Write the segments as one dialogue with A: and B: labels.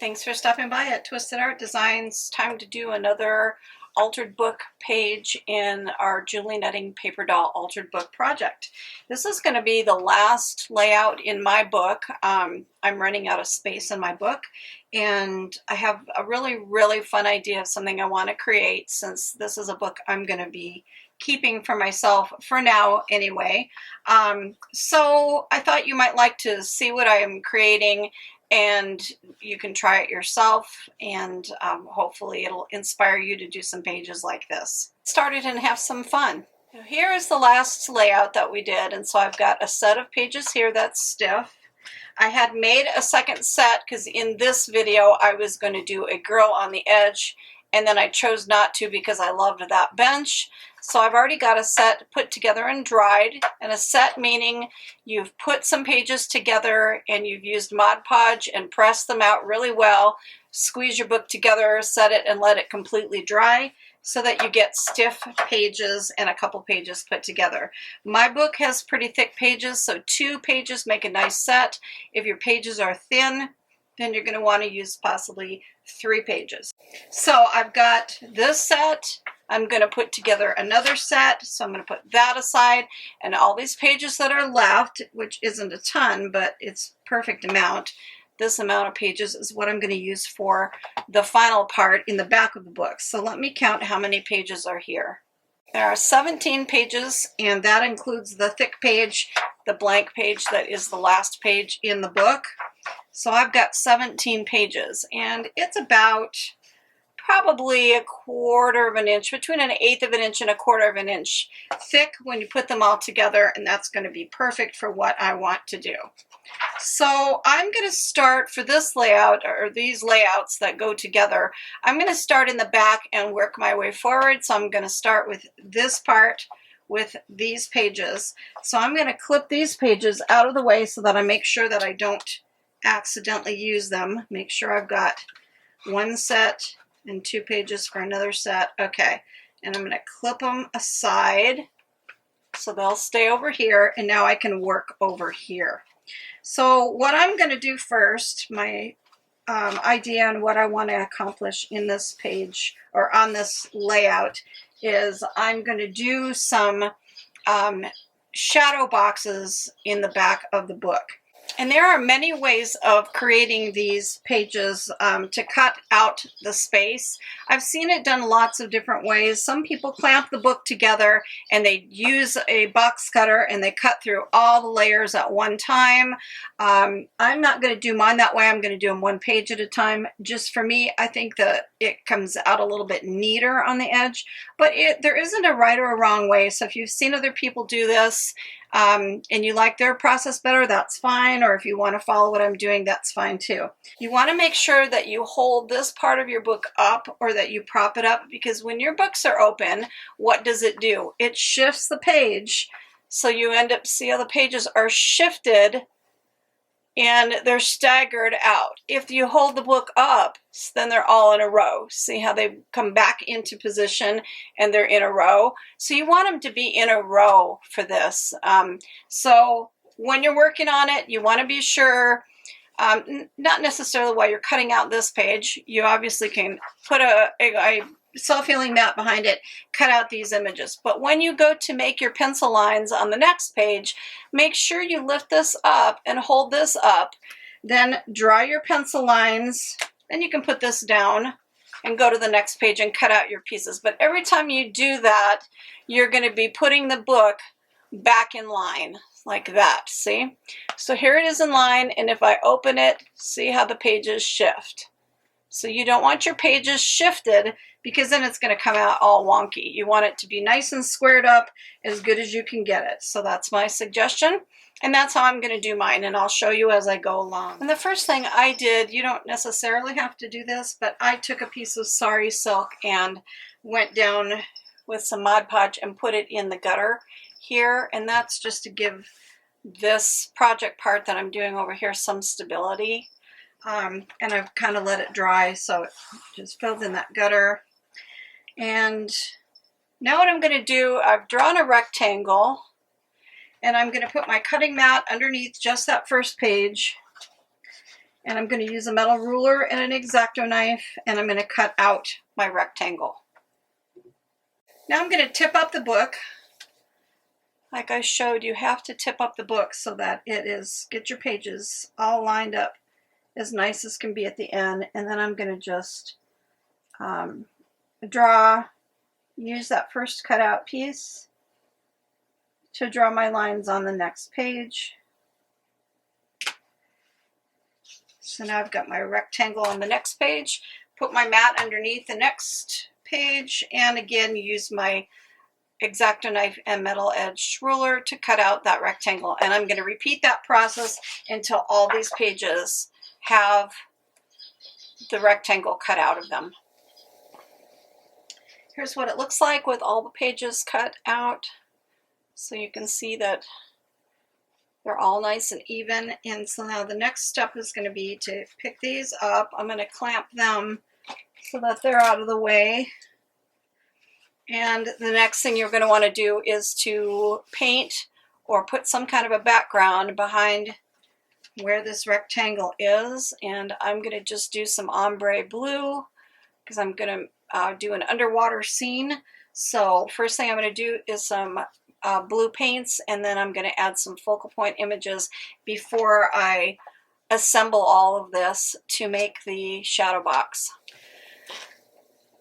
A: Thanks for stopping by at Twisted Art Designs. Time to do another altered book page in our Julie Netting Paper Doll altered book project. This is going to be the last layout in my book. I'm running out of space in my book, and I have a really fun idea of something I want to create, since this is a book I'm going to be keeping for myself for now anyway. So I thought you might like to see what I am creating, and you can try it yourself, and hopefully it'll inspire you to do some pages like this. Started and have some fun. Now, here is the last layout that we did, and so I've got a set of pages here that's stiff. I had made a second set because in this video I was going to do a girl on the edge, and then I chose not to because I loved that bench. So I've already got a set put together and dried, and a set meaning you've put some pages together and you've used Mod Podge and pressed them out really well, squeeze your book together, set it, and let it completely dry so that you get stiff pages and a couple pages put together. My book has pretty thick pages, so 2 pages make a nice set. If your pages are thin, then you're going to want to use possibly 3 pages. So I've got this set. I'm going to put together another set, so I'm going to put that aside, and all these pages that are left, which isn't a ton, but it's perfect amount. This amount of pages is what I'm going to use for the final part in the back of the book. So let me count how many pages are here. There are 17 pages, and that includes the thick page, the blank page that is the last page in the book. So I've got 17 pages, and it's about probably 1/4 of an inch, between 1/8 of an inch and 1/4 of an inch thick when you put them all together, and that's going to be perfect for what I want to do. So I'm going to start for this layout, or these layouts that go together, I'm going to start in the back and work my way forward. So I'm going to start with this part with these pages. So I'm going to clip these pages out of the way so that I make sure that I don't accidentally use them. Make sure I've got 1 set and 2 pages for another set. Okay, and I'm going to clip them aside so they'll stay over here, and now I can work over here. So what I'm going to do first, my idea and what I want to accomplish in this page or on this layout, is I'm going to do some shadow boxes in the back of the book. And there are many ways of creating these pages to cut out the space. I've seen it done lots of different ways. Some people clamp the book together and they use a box cutter and they cut through all the layers at one time. I'm not going to do mine that way. I'm going to do them 1 page at a time. Just for me, I think that it comes out a little bit neater on the edge, but there isn't a right or a wrong way. So if you've seen other people do this, and you like their process better, that's fine. Or if you want to follow what I'm doing, that's fine too. You want to make sure that you hold this part of your book up, or that you prop it up, because when your books are open, what does it do? It shifts the page, so you end up see how the pages are shifted and they're staggered out. If you hold the book up, then they're all in a row. See how they come back into position and they're in a row? So you want them to be in a row for this. So when you're working on it, you want to be sure, not necessarily while you're cutting out this page, you obviously can put a self-healing mat behind it, cut out these images. But when you go to make your pencil lines on the next page, make sure you lift this up and hold this up. Then draw your pencil lines. Then you can put this down and go to the next page and cut out your pieces. But every time you do that, you're going to be putting the book back in line like that. See? So here it is in line, and if I open it, see how the pages shift. So you don't want your pages shifted, because then it's going to come out all wonky. You want it to be nice and squared up, as good as you can get it. So that's my suggestion, and that's how I'm going to do mine, and I'll show you as I go along. And the first thing I did, you don't necessarily have to do this, but I took a piece of sari silk and went down with some Mod Podge and put it in the gutter here, and that's just to give this project part that I'm doing over here some stability. And I've kind of let it dry, so it just filled in that gutter. And now what I'm going to do, I've drawn a rectangle, and I'm going to put my cutting mat underneath just that first page, And I'm going to use a metal ruler and an X-Acto knife, and I'm going to cut out my rectangle. Now I'm going to tip up the book. Like I showed, you have to tip up the book so that get your pages all lined up as nice as can be at the end. And then I'm going to just use that first cutout piece to draw my lines on the next page. So now I've got my rectangle on the next page, put my mat underneath the next page, and again use my X-Acto knife and metal edged ruler to cut out that rectangle. And I'm going to repeat that process until all these pages have the rectangle cut out of them. Here's what it looks like with all the pages cut out. So you can see that they're all nice and even. And so now the next step is going to be to pick these up. I'm going to clamp them so that they're out of the way. And the next thing you're going to want to do is to paint or put some kind of a background behind where this rectangle is. And I'm going to just do some ombre blue because I'm going to do an underwater scene. So first thing I'm going to do is some blue paints, and then I'm going to add some focal point images before I assemble all of this to make the shadow box.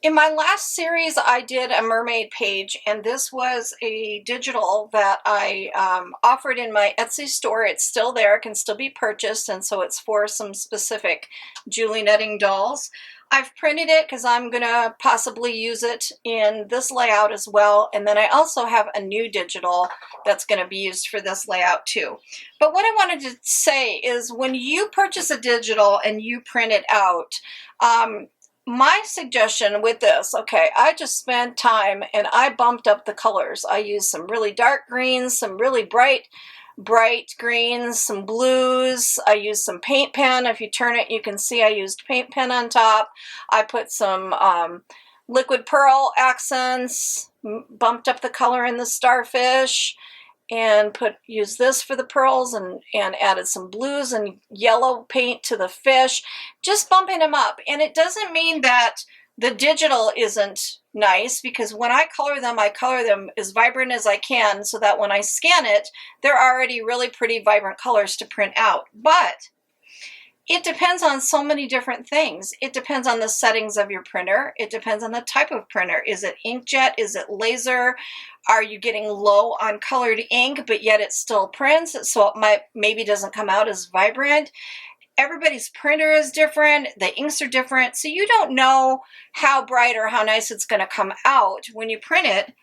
A: In my last series, I did a mermaid page, and this was a digital that I offered in my Etsy store. It's still there, can still be purchased, and so it's for some specific Julie Netting dolls. I've printed it because I'm going to possibly use it in this layout as well, and then I also have a new digital that's going to be used for this layout too. But what I wanted to say is when you purchase a digital and you print it out, my suggestion with this, okay, I just spent time and I bumped up the colors. I used some really dark greens, some really bright greens, some blues. I used some paint pen. If you turn it, you can see I used paint pen on top. I put some liquid pearl accents, bumped up the color in the starfish, and used this for the pearls, and added some blues and yellow paint to the fish, just bumping them up. And it doesn't mean that the digital isn't nice, because when I color them as vibrant as I can so that when I scan it, they're already really pretty vibrant colors to print out. But it depends on so many different things. It depends on the settings of your printer. It depends on the type of printer. Is it inkjet? Is it laser? Are you getting low on colored ink, but yet it still prints, so it maybe doesn't come out as vibrant? Everybody's printer is different. The inks are different. So you don't know how bright or how nice it's going to come out when you print it.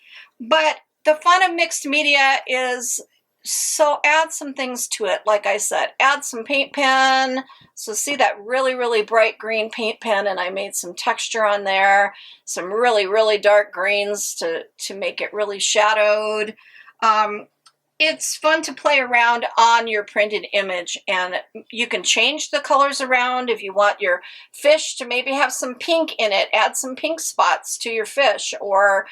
A: But the fun of mixed media is, so add some things to it. Like I said, add some paint pen. So see that really, really bright green paint pen, and I made some texture on there. Some really, really dark greens to make it really shadowed. It's fun to play around on your printed image, and you can change the colors around. If you want your fish to maybe have some pink in it, add some pink spots to your fish, or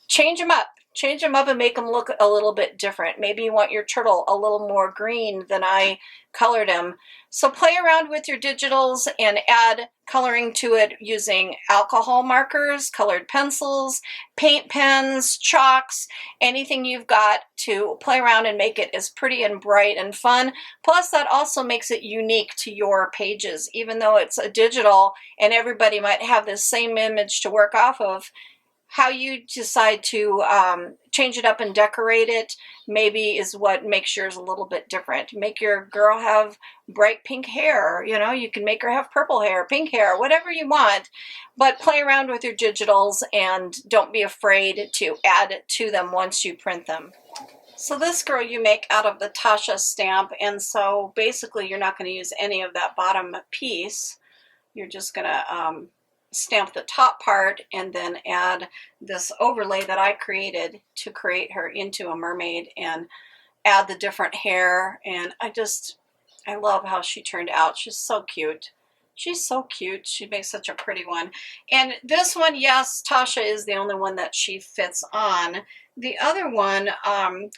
A: change them up. Change them up and make them look a little bit different. Maybe you want your turtle a little more green than I colored him. So play around with your digitals and add coloring to it using alcohol markers, colored pencils, paint pens, chalks, anything you've got to play around and make it as pretty and bright and fun. Plus, that also makes it unique to your pages. Even though it's a digital and everybody might have the same image to work off of, how you decide to change it up and decorate it maybe is what makes yours a little bit different. Make your girl have bright pink hair, you know, you can make her have purple hair, pink hair, whatever you want, but play around with your digitals and don't be afraid to add to them once you print them. So this girl you make out of the Tasha stamp, and so basically you're not going to use any of that bottom piece. You're just going to stamp the top part and then add this overlay that I created to create her into a mermaid and add the different hair. And I love how she turned out. She's so cute. She's so cute. She makes such a pretty one. And this one, yes, Tasha is the only one that she fits on. The other one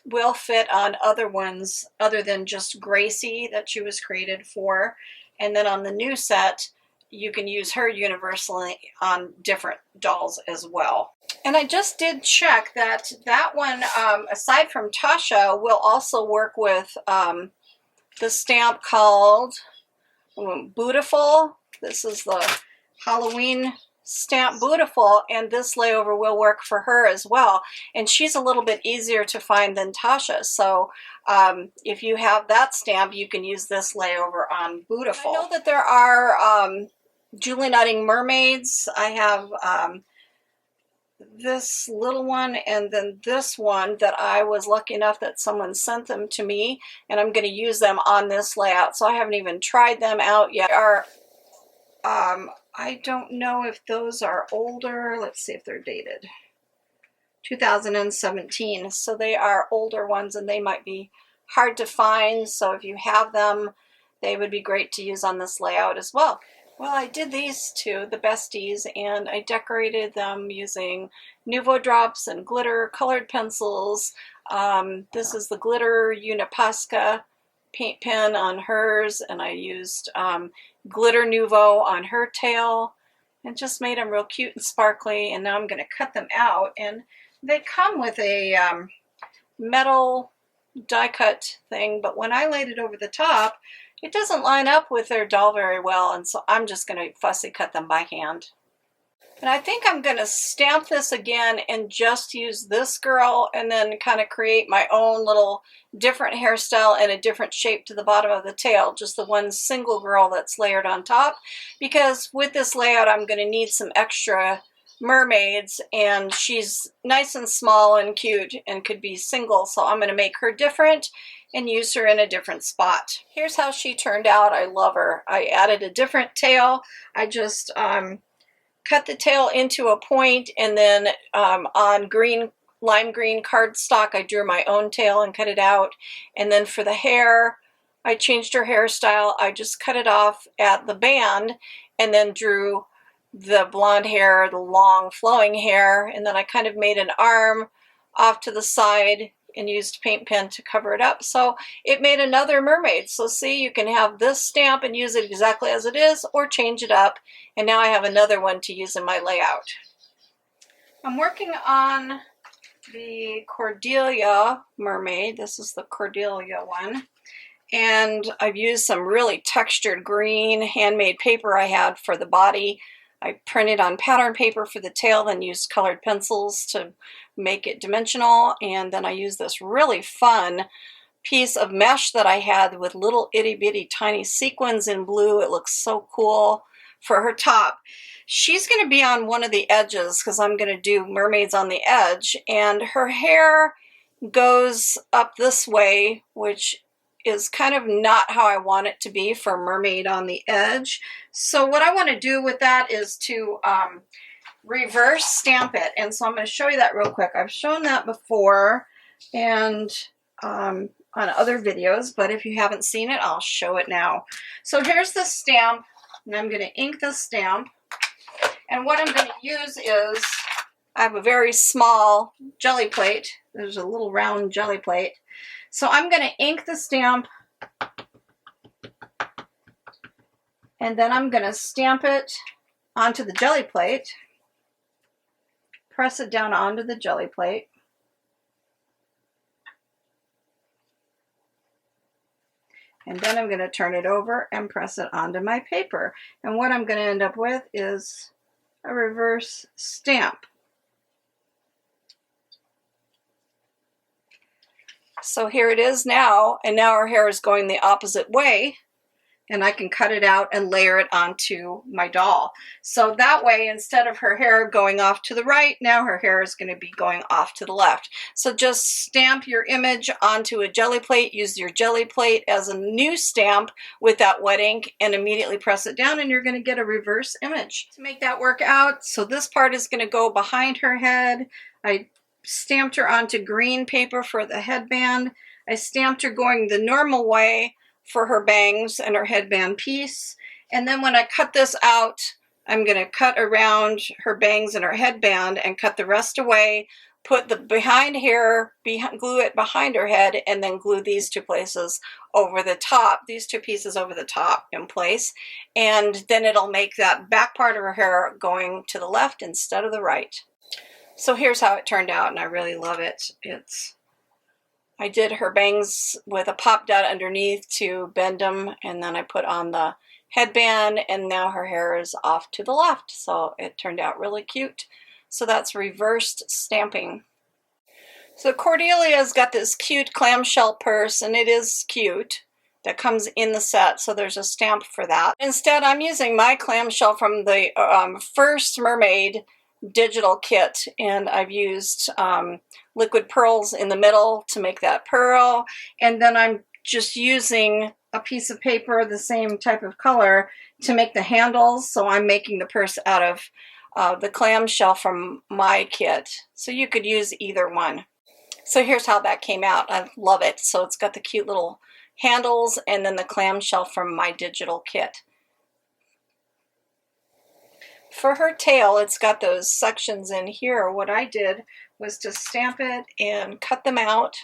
A: will fit on other ones other than just Gracie that she was created for. And then on the new set, you can use her universally on different dolls as well. And I just did check that that one, aside from Tasha, will also work with the stamp called Beautiful. This is the Halloween stamp Beautiful, and this layover will work for her as well. And she's a little bit easier to find than Tasha. So if you have that stamp, you can use this layover on Beautiful. I know that there are Julie Nutting mermaids. I have this little one and then this one that I was lucky enough that someone sent them to me, and I'm going to use them on this layout. So I haven't even tried them out yet. I don't know if those are older. Let's see if they're dated. 2017. So they are older ones, and they might be hard to find. So if you have them, they would be great to use on this layout as well. Well, I did these two, the besties, and I decorated them using Nuvo drops and glitter colored pencils. This is the glitter Unipasca paint pen on hers, and I used glitter Nuvo on her tail and just made them real cute and sparkly. And now I'm going to cut them out, and they come with a metal die cut thing, but when I laid it over the top, it doesn't line up with their doll very well, and so I'm just going to fussy cut them by hand. And I think I'm going to stamp this again and just use this girl, and then kind of create my own little different hairstyle and a different shape to the bottom of the tail, just the one single girl that's layered on top, because with this layout I'm going to need some extra mermaids, and she's nice and small and cute and could be single, so I'm going to make her different and use her in a different spot. Here's how she turned out. I love her. I added a different tail. I just cut the tail into a point, and then on lime green cardstock I drew my own tail and cut it out. And then for the hair, I changed her hairstyle. I just cut it off at the band and then drew the blonde hair, the long flowing hair, and then I kind of made an arm off to the side and used paint pen to cover it up. So it made another mermaid. So see, you can have this stamp and use it exactly as it is, or change it up. And now I have another one to use in my layout. I'm working on the Cordelia mermaid. This is the Cordelia one. And I've used some really textured green handmade paper I had for the body. I printed on pattern paper for the tail, then used colored pencils to make it dimensional. And then I used this really fun piece of mesh that I had with little itty bitty tiny sequins in blue. It looks so cool for her top. She's going to be on one of the edges because I'm going to do mermaids on the edge. And her hair goes up this way, which is kind of not how I want it to be for mermaid on the edge. So what I want to do with that is to reverse stamp it. And so I'm going to show you that real quick. I've shown that before and on other videos, but if you haven't seen it, I'll show it now. So here's the stamp, and I'm going to ink the stamp. And what I'm going to use is, I have a very small jelly plate. There's a little round jelly plate. So I'm going to ink the stamp, and then I'm going to stamp it onto the jelly plate, press it down onto the jelly plate, and then I'm going to turn it over and press it onto my paper. And what I'm going to end up with is a reverse stamp. So here it is now, and now her hair is going the opposite way, and I can cut it out and layer it onto my doll. So that way, instead of her hair going off to the right, now her hair is going to be going off to the left. So just stamp your image onto a jelly plate, use your jelly plate as a new stamp with that wet ink, and immediately press it down, and you're going to get a reverse image. To make that work out, so this part is going to go behind her head. I stamped her onto green paper for the headband. I stamped her going the normal way for her bangs and her headband piece. And then when I cut this out, I'm going to cut around her bangs and her headband and cut the rest away put the behind hair, glue it behind her head, and then glue these two places over the top, these two pieces over the top in place. And then it'll make that back part of her hair going to the left instead of the right. So here's how it turned out, and I really love it. I did her bangs with a pop dot underneath to bend them, and then I put on the headband, and now her hair is off to the left. So it turned out really cute. So that's reversed stamping. So Cordelia's got this cute clamshell purse, and it is cute. That comes in the set, so there's a stamp for that. Instead, I'm using my clamshell from the first Mermaid digital kit, and I've used liquid pearls in the middle to make that pearl, and then I'm just using a piece of paper the same type of color to make the handles. So I'm making the purse out of the clamshell from my kit, so you could use either one. So here's how that came out. I love it. So it's got the cute little handles and then the clamshell from my digital kit. For her tail, it's got those sections in here. What I did was to stamp it and cut them out,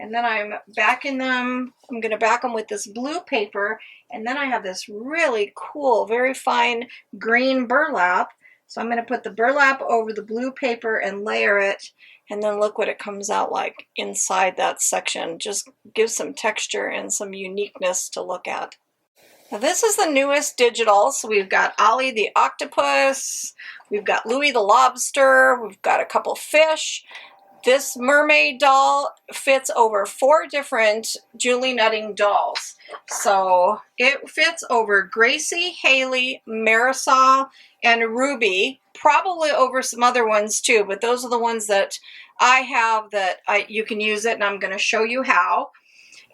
A: and then I'm backing them. I'm going to back them with this blue paper, and then I have this really cool, very fine green burlap. So I'm going to put the burlap over the blue paper and layer it, and then look what it comes out like inside that section. Just gives some texture and some uniqueness to look at. Now this is the newest digital. So we've got Ollie the octopus, we've got Louie the lobster, we've got a couple fish. This mermaid doll fits over 4 different Julie Nutting dolls. So it fits over Gracie, Haley, Marisol, and Ruby, probably over some other ones too, but those are the ones that I have that you can use it, and I'm going to show you how.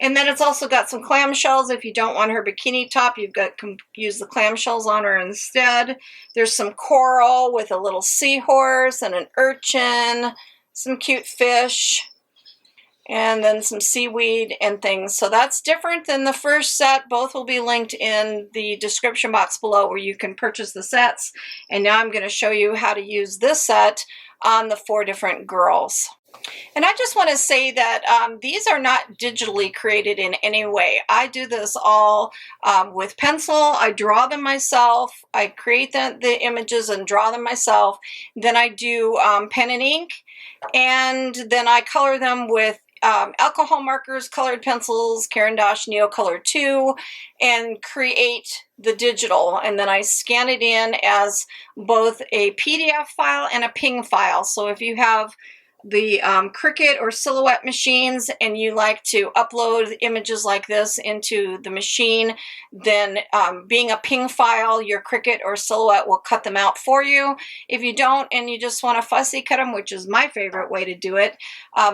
A: And then it's also got some clamshells. If you don't want her bikini top, you've got to use the clamshells on her instead. There's some coral with a little seahorse and an urchin, some cute fish, and then some seaweed and things. So that's different than the first set. Both will be linked in the description box below where you can purchase the sets. And now I'm going to show you how to use this set on the 4 different girls. And I just want to say that these are not digitally created in any way. I do this all with pencil. I draw them myself. I create the images and draw them myself. Then I do pen and ink, and then I color them with alcohol markers, colored pencils, Caran d'Ache Neocolor 2, and create the digital. And then I scan it in as both a PDF file and a PNG file. So if you have the Cricut or Silhouette machines and you like to upload images like this into the machine, then being a PNG file, your Cricut or Silhouette will cut them out for you. If you don't and you just want to fussy cut them, which is my favorite way to do it,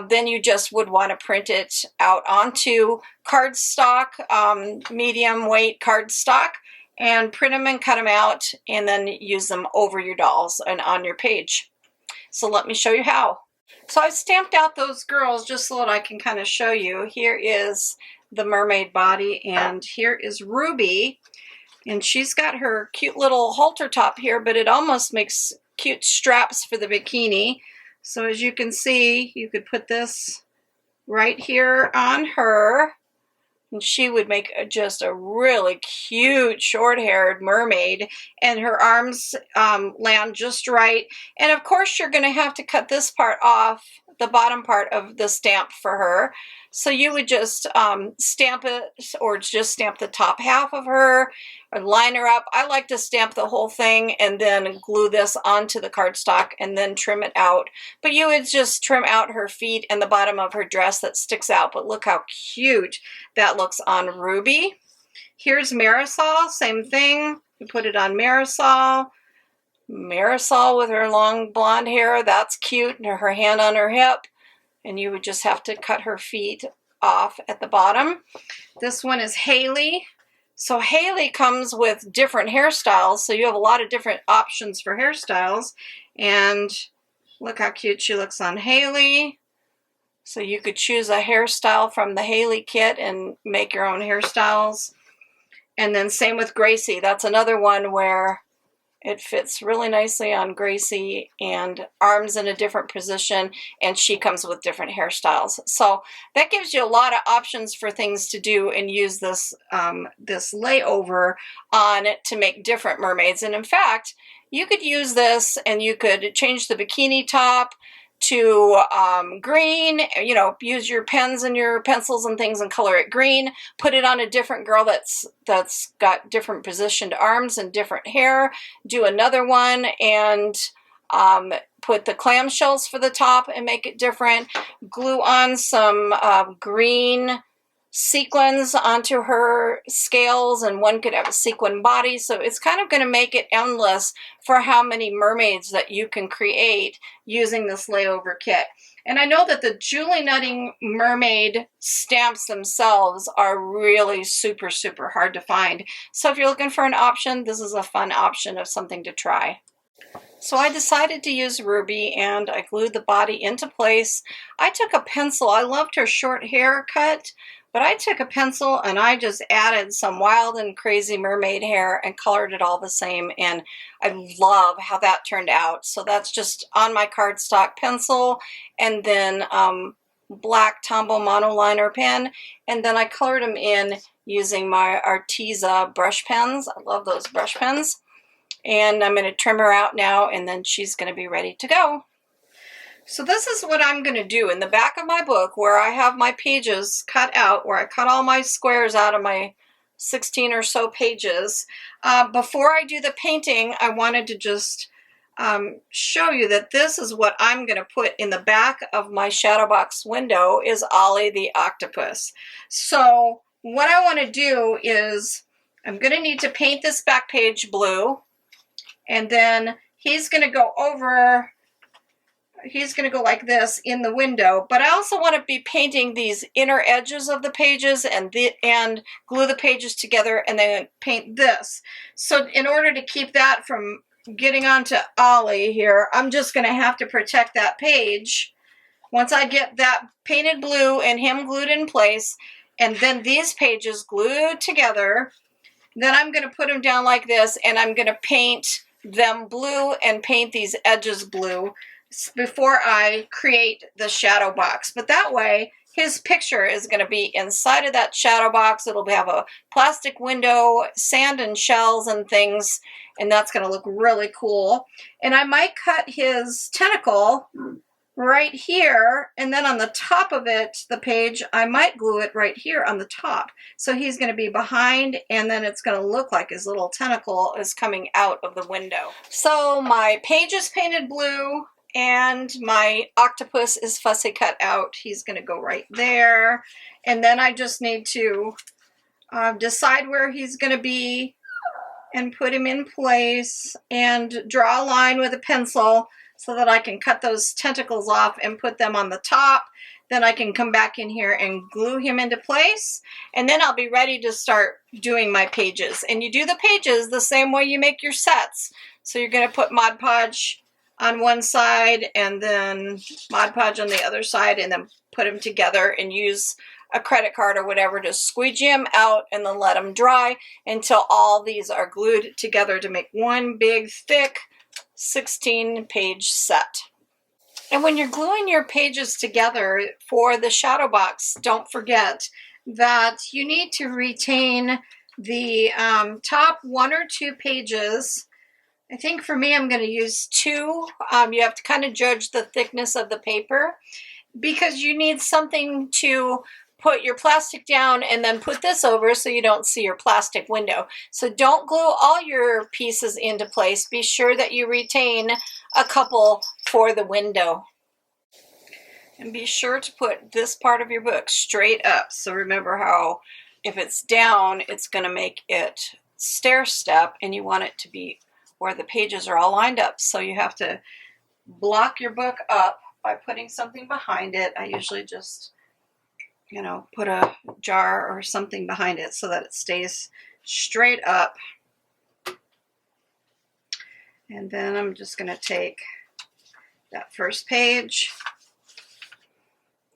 A: then you just would want to print it out onto cardstock, medium weight cardstock, and print them and cut them out, and then use them over your dolls and on your page. So let me show you how. So I stamped out those girls just so that I can kind of show you. Here is the mermaid body, and here is Ruby, and she's got her cute little halter top here, but it almost makes cute straps for the bikini. So as you can see, you could put this right here on her, and she would make just a really cute short-haired mermaid, and her arms land just right. And of course you're going to have to cut this part off, the bottom part of the stamp for her. So you would just stamp it, or just stamp the top half of her, or line her up. I like to stamp the whole thing and then glue this onto the cardstock and then trim it out. But you would just trim out her feet and the bottom of her dress that sticks out. But look how cute that looks on Ruby. Here's Marisol, same thing. You put it on Marisol. Marisol with her long blonde hair, that's cute, and her hand on her hip. And you would just have to cut her feet off at the bottom. This one is Haley. So Haley comes with different hairstyles, so you have a lot of different options for hairstyles. And look how cute she looks on Haley. So you could choose a hairstyle from the Haley kit and make your own hairstyles. And then same with Gracie. That's another one where It fits really nicely on Gracie, and arms in a different position, and she comes with different hairstyles. So that gives you a lot of options for things to do and use this, this layover on it to make different mermaids. And in fact, you could use this and you could change the bikini top to green, you know, use your pens and your pencils and things and color it green, put it on a different girl that's got different positioned arms and different hair, do another one and put the clamshells for the top and make it different, glue on some green sequins onto her scales, and one could have a sequin body. So it's kind of going to make it endless for how many mermaids that you can create using this layover kit. And I know that the Julie Nutting mermaid stamps themselves are really super hard to find. So if you're looking for an option, this is a fun option of something to try. So I decided to use Ruby, and I glued the body into place. I took a pencil. I loved her short haircut, but I took a pencil and I just added some wild and crazy mermaid hair and colored it all the same, and I love how that turned out. So that's just on my cardstock pencil, and then black Tombow monoliner pen, and then I colored them in using my Arteza brush pens. I love those brush pens. And I'm going to trim her out now, and then she's going to be ready to go. So this is what I'm going to do. In the back of my book, where I have my pages cut out, where I cut all my squares out of my 16 or so pages, before I do the painting, I wanted to just show you that this is what I'm going to put in the back of my shadow box window is Ollie the octopus. So what I want to do is I'm going to need to paint this back page blue. And then he's going to go over, he's going to go like this in the window. But I also want to be painting these inner edges of the pages and glue the pages together and then paint this. So in order to keep that from getting onto Ollie here, I'm just going to have to protect that page. Once I get that painted blue and him glued in place, and then these pages glued together, then I'm going to put them down like this, and I'm going to paint them blue and paint these edges blue before I create the shadow box. But that way his picture is going to be inside of that shadow box. It'll have a plastic window, sand and shells and things, and that's going to look really cool. And I might cut his tentacle right here, and then on the top of it, the page, I might glue it right here on the top. So he's going to be behind, and then it's going to look like his little tentacle is coming out of the window. So my page is painted blue, and my octopus is fussy cut out. He's going to go right there. And then I just need to decide where he's going to be and put him in place and draw a line with a pencil so that I can cut those tentacles off and put them on the top. Then I can come back in here and glue him into place, and then I'll be ready to start doing my pages. And you do the pages the same way you make your sets. So you're going to put Mod Podge on one side and then Mod Podge on the other side, and then put them together and use a credit card or whatever to squeegee them out and then let them dry until all these are glued together to make one big thick 16-page set. And when you're gluing your pages together for the shadow box, don't forget that you need to retain the top 1 or 2 pages. I think for me, I'm going to use 2. You have to kind of judge the thickness of the paper, because you need something to put your plastic down and then put this over so you don't see your plastic window. So don't glue all your pieces into place. Be sure that you retain a couple for the window. And be sure to put this part of your book straight up. So remember how if it's down, it's going to make it stair step, and you want it to be where the pages are all lined up. So you have to block your book up by putting something behind it. I usually just, you know, put a jar or something behind it so that it stays straight up. And then I'm just going to take that first page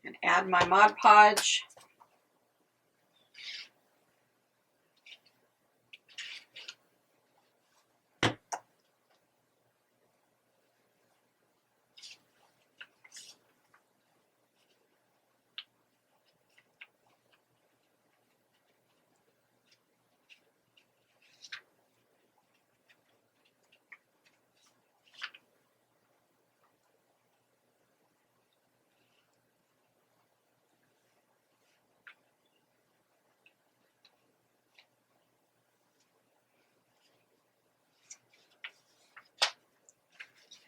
A: and add my Mod Podge.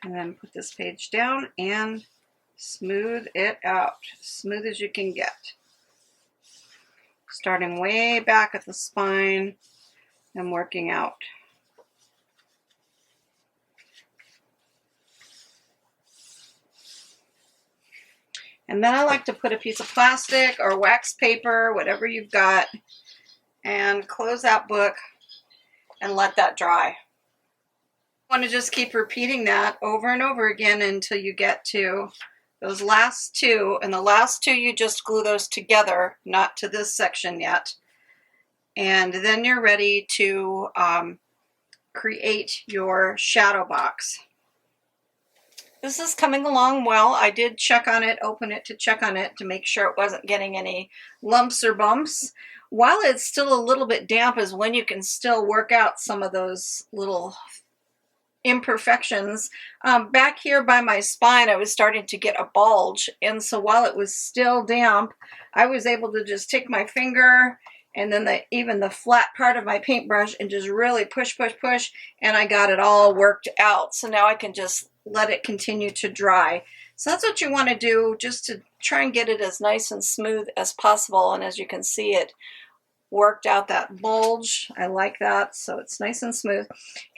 A: And then put this page down and smooth it out, smooth as you can get. Starting way back at the spine and working out. And then I like to put a piece of plastic or wax paper, whatever you've got, and close that book and let that dry. You want to just keep repeating that over and over again until you get to those last two. And the last two, you just glue those together, not to this section yet. And then you're ready to create your shadow box. This is coming along well. I did check on it, open it to check on it to make sure it wasn't getting any lumps or bumps. While it's still a little bit damp is when you can still work out some of those little imperfections. Back here by my spine, I was starting to get a bulge, and so while it was still damp, I was able to just take my finger and then even the flat part of my paintbrush and just really push, and I got it all worked out. So now I can just let it continue to dry. So that's what you want to do, just to try and get it as nice and smooth as possible. And as you can see, it worked out that bulge. I like that, so it's nice and smooth.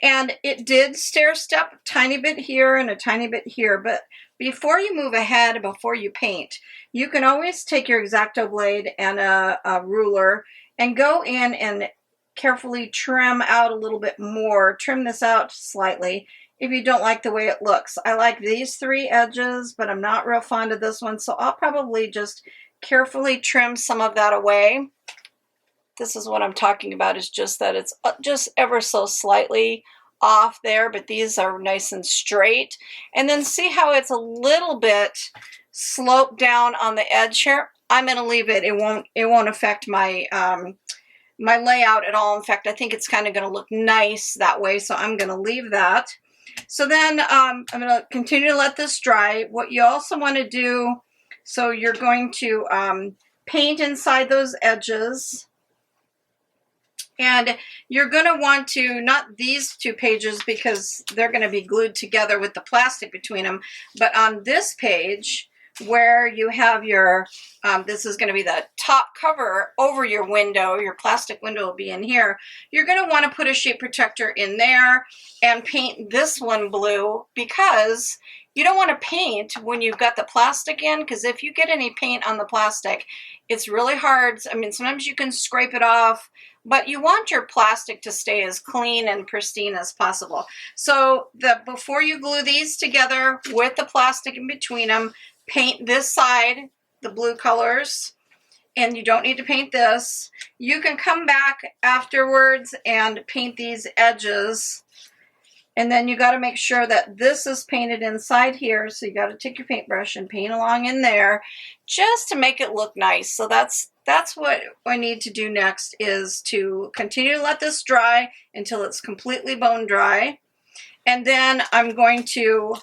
A: And it did stair step a tiny bit here and a tiny bit here, but before you move ahead, before you paint, you can always take your X-Acto blade and a ruler and go in and carefully trim out a little bit more. Trim this out slightly if you don't like the way it looks. I like these three edges, but I'm not real fond of this one, so I'll probably just carefully trim some of that away. This is what I'm talking about, is just that it's just ever so slightly off there, but these are nice and straight. And then see how it's a little bit sloped down on the edge here? I'm going to leave it. It won't affect my my layout at all. In fact, I think it's kind of going to look nice that way, so I'm going to leave that. So then I'm going to continue to let this dry. What you also want to do, so you're going to paint inside those edges. And you're going to want to, not these two pages because they're going to be glued together with the plastic between them, but on this page where you have your, this is going to be the top cover over your window, your plastic window will be in here, you're going to want to put a shape protector in there and paint this one blue, because you don't want to paint when you've got the plastic in, because if you get any paint on the plastic, it's really hard. I mean, sometimes you can scrape it off, but you want your plastic to stay as clean and pristine as possible. So before you glue these together with the plastic in between them, paint this side, the blue colors, and you don't need to paint this. You can come back afterwards and paint these edges. And then you got to make sure that this is painted inside here. So you got to take your paintbrush and paint along in there just to make it look nice. So that's what I need to do next, is to continue to let this dry until it's completely bone dry. And then I'm going to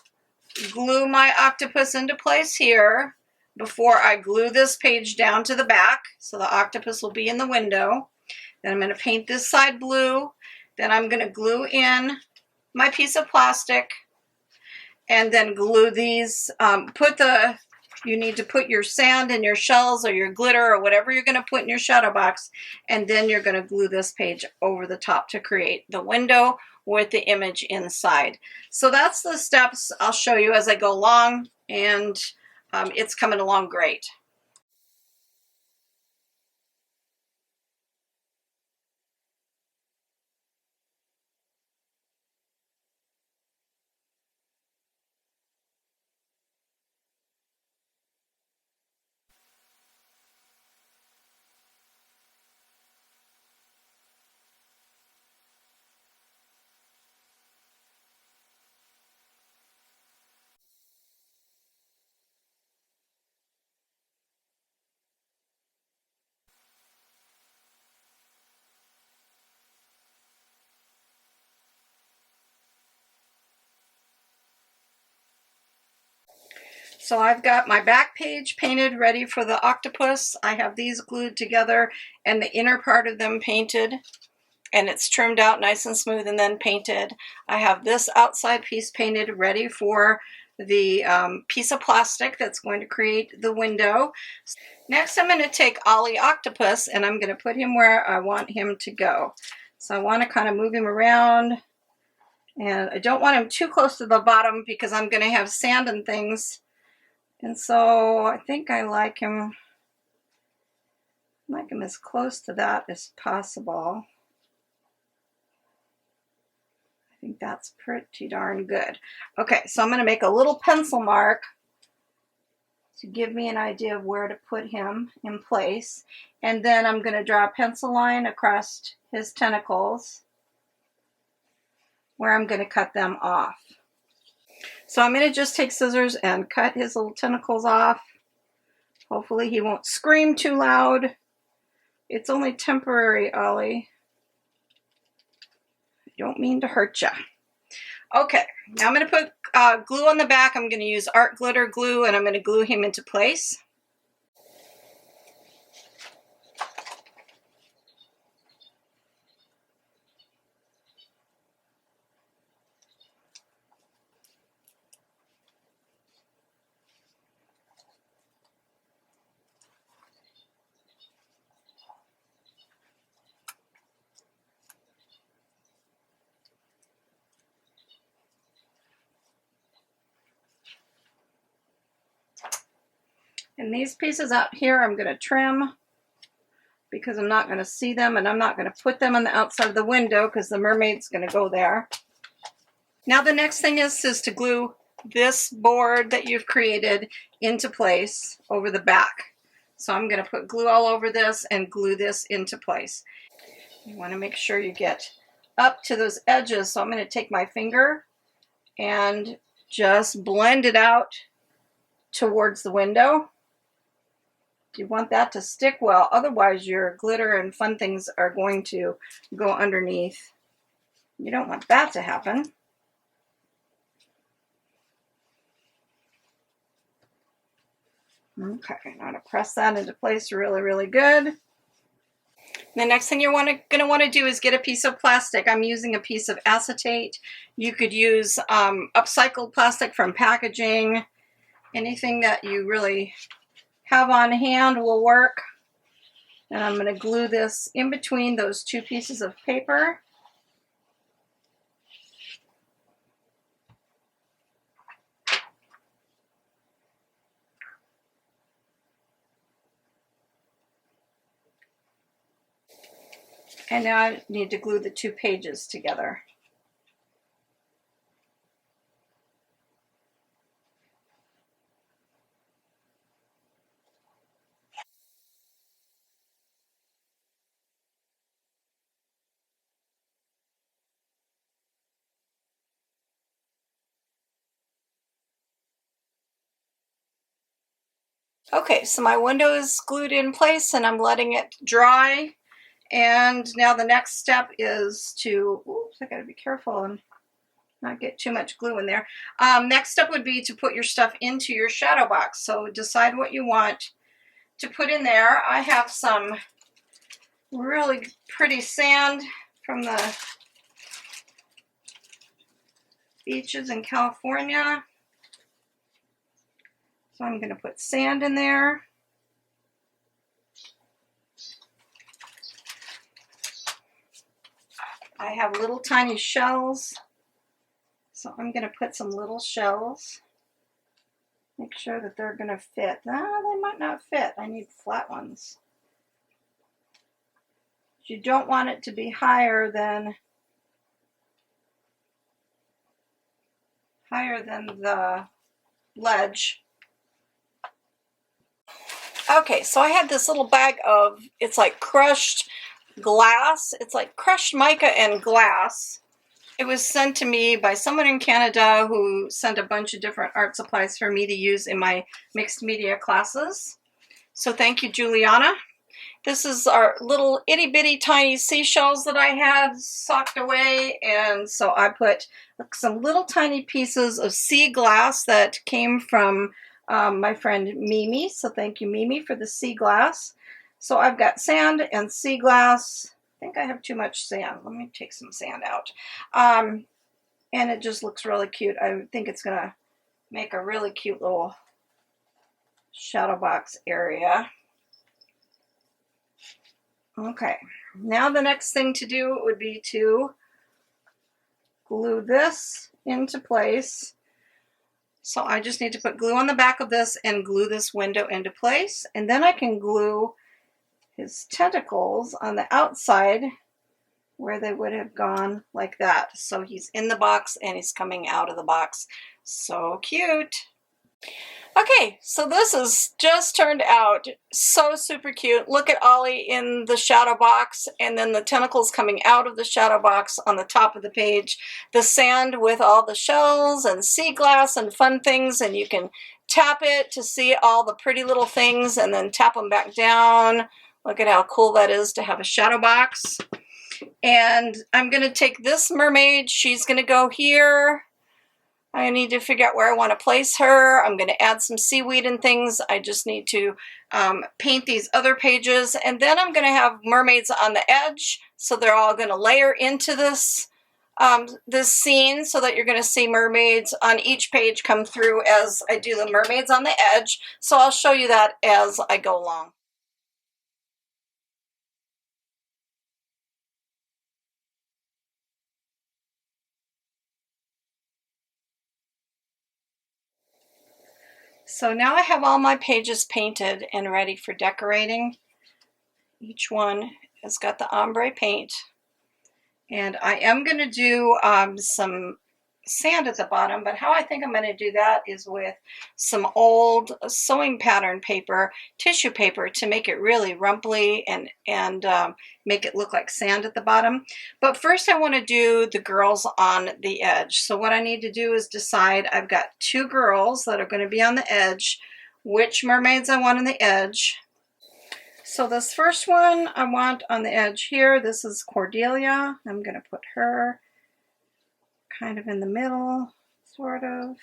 A: glue my octopus into place here before I glue this page down to the back. So the octopus will be in the window. Then I'm going to paint this side blue. Then I'm going to glue in my piece of plastic and then glue these. You need to put your sand and your shells or your glitter or whatever you're going to put in your shadow box, and then you're going to glue this page over the top to create the window with the image inside. So that's the steps I'll show you as I go along, and it's coming along great. So I've got my back page painted, ready for the octopus. I have these glued together and the inner part of them painted. and it's trimmed out nice and smooth and then painted. I have this outside piece painted ready for the piece of plastic that's going to create the window. Next, I'm going to take Ollie Octopus and I'm going to put him where I want him to go. So I want to kind of move him around, and I don't want him too close to the bottom because I'm going to have sand and things. And so I think I like him as close to that as possible. I think that's pretty darn good. Okay, so I'm going to make a little pencil mark to give me an idea of where to put him in place. And then I'm going to draw a pencil line across his tentacles where I'm going to cut them off. So I'm going to just take scissors and cut his little tentacles off. Hopefully he won't scream too loud. It's only temporary, Ollie. I don't mean to hurt ya. Okay, now I'm going to put glue on the back. I'm going to use art glitter glue, and I'm going to glue him into place. And these pieces out here I'm going to trim because I'm not going to see them, and I'm not going to put them on the outside of the window because the mermaid's going to go there. Now the next thing is to glue this board that you've created into place over the back. So I'm going to put glue all over this and glue this into place. You want to make sure you get up to those edges. So I'm going to take my finger and just blend it out towards the window. You want that to stick well, otherwise your glitter and fun things are going to go underneath. You don't want that to happen. Okay, now to press that into place really, really good. The next thing you're going to want to do is get a piece of plastic. I'm using a piece of acetate. You could use upcycled plastic from packaging. Anything that you really have on hand will work. And I'm going to glue this in between those two pieces of paper. And now I need to glue the two pages together. Okay, so my window is glued in place and I'm letting it dry. And now the next step is to, oops, I gotta be careful and not get too much glue in there. Next step would be to put your stuff into your shadow box. So decide what you want to put in there. I have some really pretty sand from the beaches in California. So I'm going to put sand in there. I have little tiny shells. So I'm going to put some little shells. Make sure that they're going to fit. No, they might not fit. I need flat ones. You don't want it to be higher than the ledge. Okay, so I had this little bag of, it's like crushed glass. It's like crushed mica and glass. It was sent to me by someone in Canada who sent a bunch of different art supplies for me to use in my mixed media classes. So thank you, Juliana. This is our little itty bitty tiny seashells that I had socked away, and so I put some little tiny pieces of sea glass that came from my friend Mimi. So thank you, Mimi, for the sea glass. So I've got sand and sea glass think I have too much sand. Let me take some sand out. And it just looks really cute. I think it's gonna make a really cute little shadow box area. Okay, now the next thing to do would be to glue this into place. So I just need to put glue on the back of this and glue this window into place. And then I can glue his tentacles on the outside where they would have gone like that. So he's in the box and he's coming out of the box. So cute. Okay, so this has just turned out so super cute. Look at Ollie in the shadow box and then the tentacles coming out of the shadow box on the top of the page. The sand with all the shells and sea glass and fun things, and you can tap it to see all the pretty little things and then tap them back down. Look at how cool that is to have a shadow box. And I'm going to take this mermaid. She's going to go here. I need to figure out where I want to place her. I'm going to add some seaweed and things. I just need to paint these other pages. And then I'm going to have mermaids on the edge. So they're all going to layer into this, this scene so that you're going to see mermaids on each page come through as I do the mermaids on the edge. So I'll show you that as I go along. So now I have all my pages painted and ready for decorating. Each one has got the ombre paint. And I am going to do some sand at the bottom, but how I think I'm going to do that is with some old sewing pattern paper, tissue paper, to make it really rumply and make it look like sand at the bottom. But first I want to do the girls on the edge. So what I need to do is decide, I've got two girls that are going to be on the edge, which mermaids I want on the edge. So this first one I want on the edge here, this is Cordelia. I'm going to put her kind of in the middle, sort of.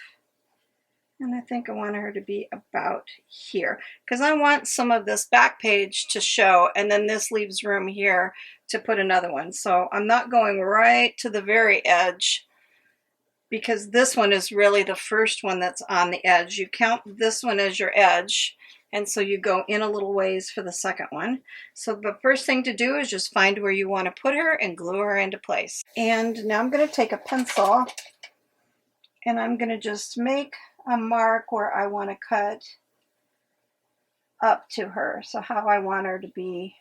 A: And I think I want her to be about here because I want some of this back page to show, and then this leaves room here to put another one. So I'm not going right to the very edge because this one is really the first one that's on the edge. You count this one as your edge, and so you go in a little ways for the second one. So the first thing to do is just find where you want to put her and glue her into place. And now I'm going to take a pencil and I'm going to just make a mark where I want to cut up to her. So how I want her to be,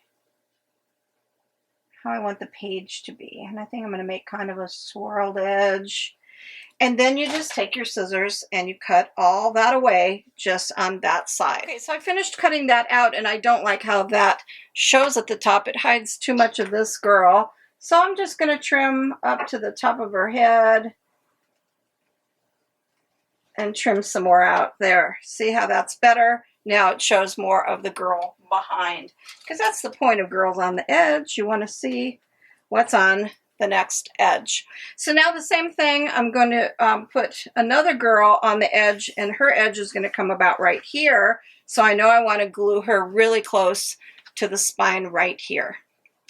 A: how I want the page to be. And I think I'm going to make kind of a swirled edge. And then you just take your scissors and you cut all that away just on that side. Okay, so I finished cutting that out and I don't like how that shows at the top. It hides too much of this girl. So I'm just going to trim up to the top of her head and trim some more out there. See how that's better? Now it shows more of the girl behind, because that's the point of girls on the edge. You want to see what's on the next edge. So now the same thing, I'm going to put another girl on the edge, and her edge is going to come about right here. So I know I want to glue her really close to the spine right here.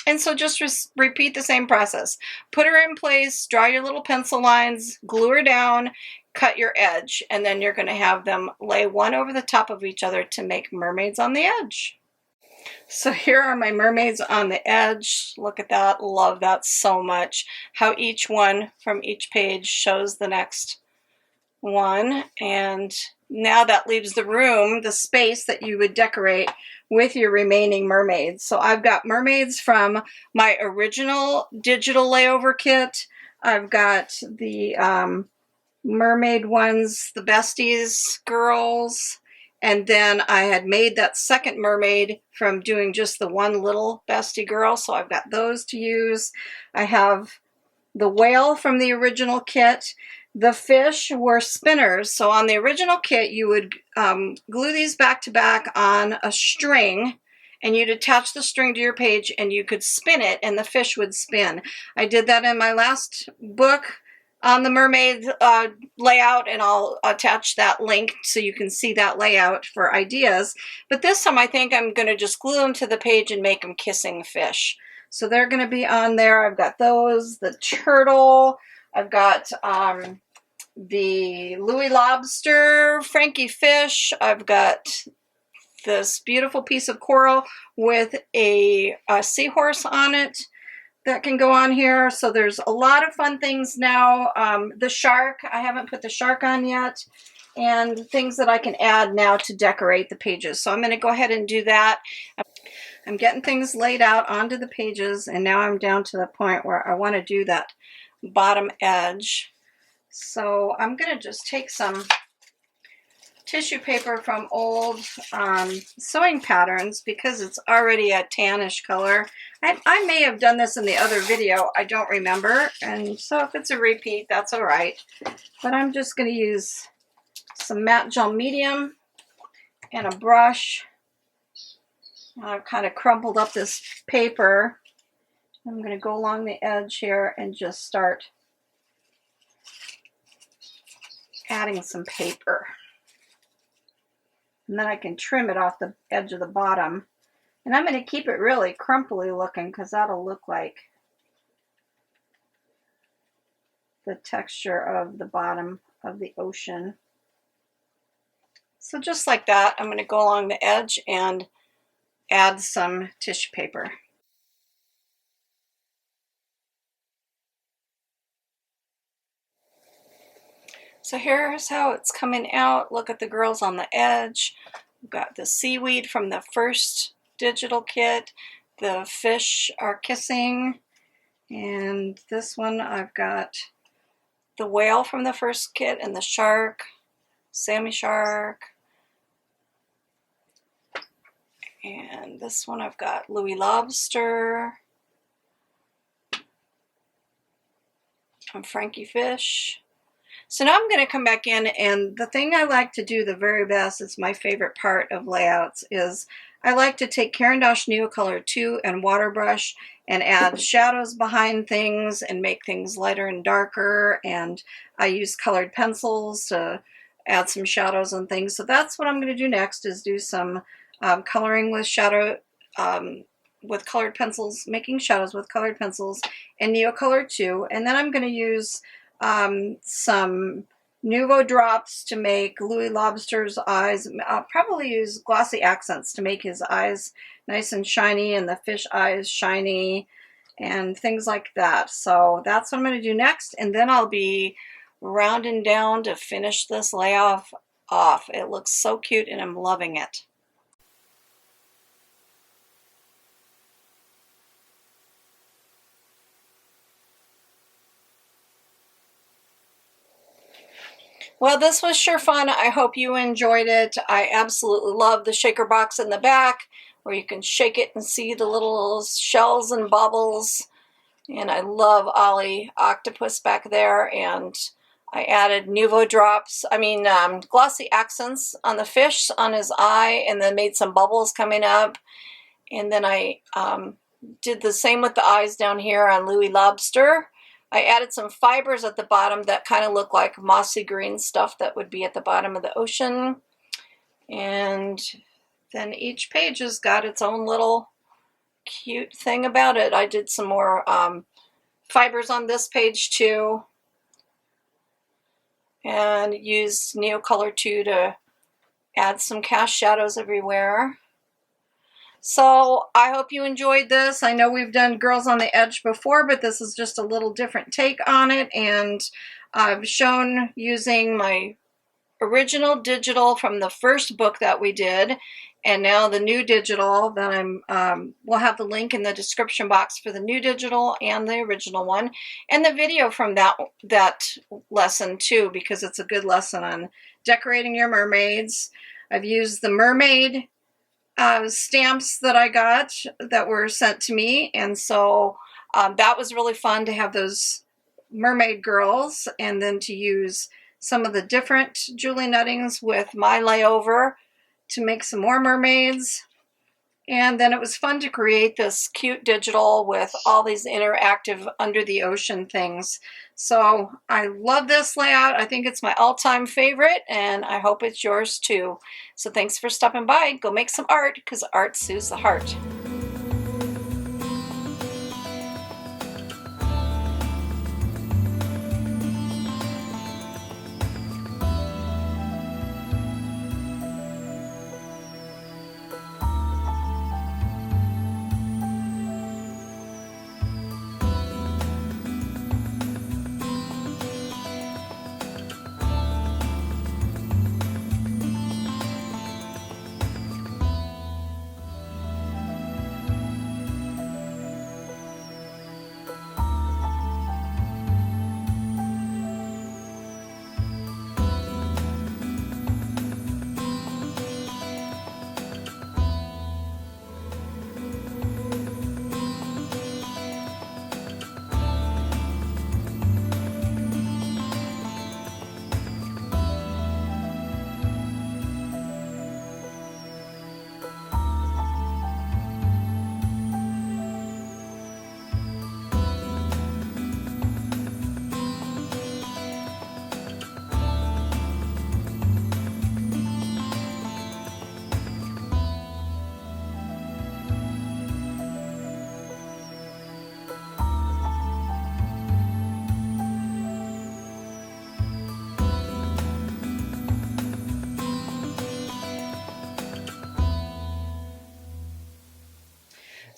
A: And so just repeat the same process. Put her in place, draw your little pencil lines, glue her down, cut your edge, and then you're going to have them lay one over the top of each other to make mermaids on the edge. So here are my mermaids on the edge. Look at that. Love that so much. How each one from each page shows the next one. And now that leaves the room, the space that you would decorate with your remaining mermaids. So I've got mermaids from my original digital layover kit. I've got the mermaid ones, the Besties girls. And then I had made that second mermaid from doing just the one little bestie girl. So I've got those to use. I have the whale from the original kit. The fish were spinners. So on the original kit, you would glue these back to back on a string, and you'd attach the string to your page and you could spin it and the fish would spin. I did that in my last book on the mermaid layout, and I'll attach that link so you can see that layout for ideas. But this time I think I'm going to just glue them to the page and make them kissing fish. So they're going to be on there. I've got those, the turtle. I've got the Louis lobster, Frankie fish. I've got this beautiful piece of coral with a seahorse on it that can go on here. So there's a lot of fun things now. The shark, I haven't put the shark on yet, and things that I can add now to decorate the pages. So I'm going to go ahead and do that. I'm getting things laid out onto the pages, and now I'm down to the point where I want to do that bottom edge. So I'm going to just take some tissue paper from old sewing patterns because it's already a tannish color. I may have done this in the other video, I don't remember, and so if it's a repeat, that's all right. But I'm just going to use some matte gel medium and a brush. I've kind of crumpled up this paper. I'm going to go along the edge here and just start adding some paper. And then I can trim it off the edge of the bottom. And I'm going to keep it really crumply looking because that'll look like the texture of the bottom of the ocean. So just like that, I'm going to go along the edge and add some tissue paper. So here's how it's coming out. Look at the girls on the edge. We've got the seaweed from the first digital kit. The fish are kissing. And this one I've got the whale from the first kit and the shark, Sammy shark. And this one I've got Louis lobster and Frankie fish. So now I'm going to come back in, and the thing I like to do the very best, it's my favorite part of layouts, is I like to take Caran d'Ache Neocolor 2 and water brush and add shadows behind things and make things lighter and darker, and I use colored pencils to add some shadows and things. So that's what I'm going to do next, is do some coloring with shadow, with colored pencils, making shadows with colored pencils and Neocolor 2, and then I'm going to use some Nuvo drops to make Louis Lobster's eyes. I'll probably use glossy accents to make his eyes nice and shiny and the fish eyes shiny and things like that. So that's what I'm going to do next, and then I'll be rounding down to finish this layout off. It looks so cute and I'm loving it. Well, this was sure fun. I hope you enjoyed it. I absolutely love the shaker box in the back where you can shake it and see the little shells and bubbles. And I love Ollie Octopus back there. And I added Nuvo drops, glossy accents on the fish on his eye, and then made some bubbles coming up. And then I did the same with the eyes down here on Louis Lobster. I added some fibers at the bottom that kind of look like mossy green stuff that would be at the bottom of the ocean. And then each page has got its own little cute thing about it. I did some more fibers on this page too, and used Neocolor 2 to add some cast shadows everywhere. So I hope you enjoyed this. I know we've done Girls on the Edge before, but this is just a little different take on it. And I've shown using my original digital from the first book that we did, and now the new digital that we'll have the link in the description box for the new digital and the original one, and the video from that lesson too, because it's a good lesson on decorating your mermaids. I've used the mermaid stamps that I got that were sent to me, and so that was really fun to have those mermaid girls, and then to use some of the different Julie Nettings with my layover to make some more mermaids. And then it was fun to create this cute digital with all these interactive under the ocean things. So I love this layout. I think it's my all-time favorite, and I hope it's yours too. So thanks for stopping by. Go make some art, because art soothes the heart.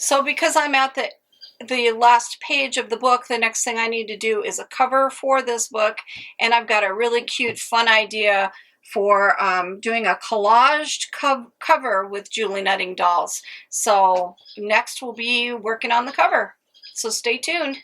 A: So because I'm at the last page of the book, the next thing I need to do is a cover for this book, and I've got a really cute, fun idea for doing a collaged cover with Julie Netting dolls. So next we'll be working on the cover. So stay tuned.